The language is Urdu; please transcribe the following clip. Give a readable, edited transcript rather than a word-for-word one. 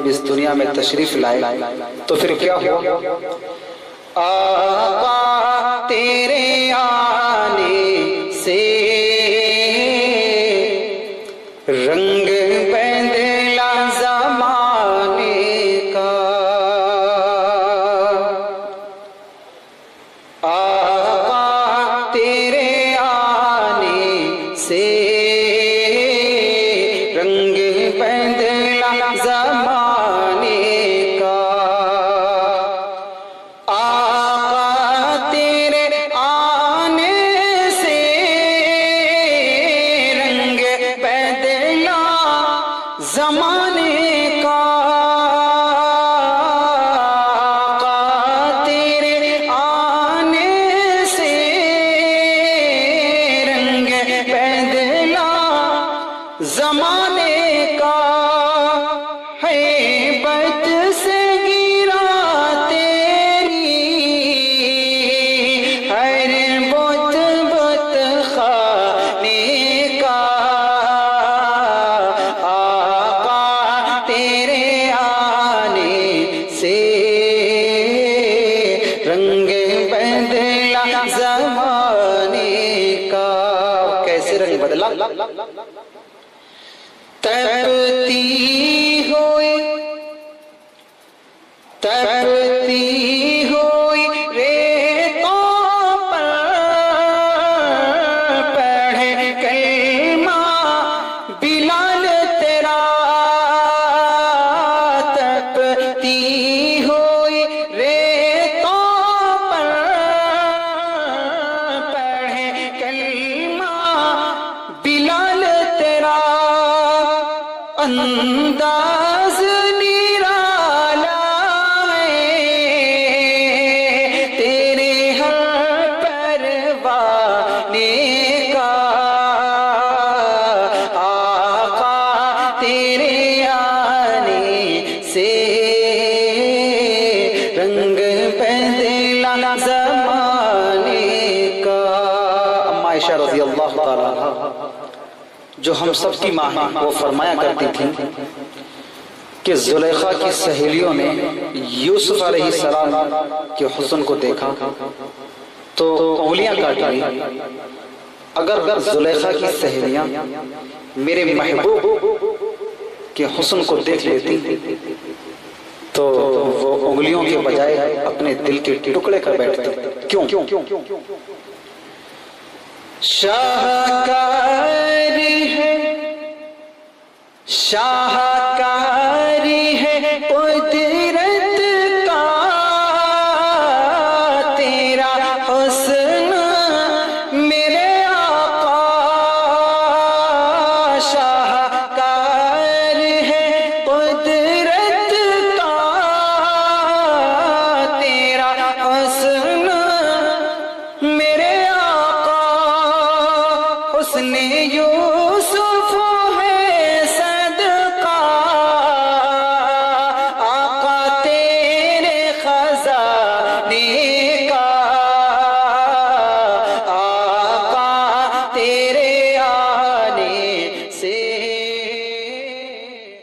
جب اس دنیا میں تشریف لائے تو پھر کیا ہوا؟ آقا تیرے آنے سے رنگ بدلا زمانے کا، آقا تیرے آنے سے رنگ بدلا زمانے کا، آقا تیرے آنے سے رنگ بدلا زمانے کا، آقا تیرے آنے سے رنگ بدلا زمانے کا، ہیبت سے گرا تیری ہر بت بت خانے کا، آقا تیرے آنے سے رنگ بدلا زمانے کا۔ کیسے رنگ بدلا؟ تپتی ہوئی ریتوں پر پڑھے کلمہ بلال تیرا، تپتی ہوئی ریتوں پر پڑھے کلمہ بلال تیرا، انداز نرالا ہے تیرے ہر پروانے کا، آقا تیرے آنے سے رنگ بدلا زمانے کا۔ اما عائشہ رضی اللہ تعالیٰ عنہا جو ہم سب کی ماں ہیں، وہ فرمایا کرتی تھیں کہ زلیخا کی سہیلیوں نے یوسف علیہ السلام کے حسن کو دیکھا تو انگلیاں کاٹ لی۔ اگر زلیخا کی سہیلیاں میرے محبوب کے حسن کو دیکھ لیتی تو وہ انگلیوں کے بجائے اپنے دل کے ٹکڑے کر بیٹھتے۔ کیوں؟ شاہکار ہے شاہ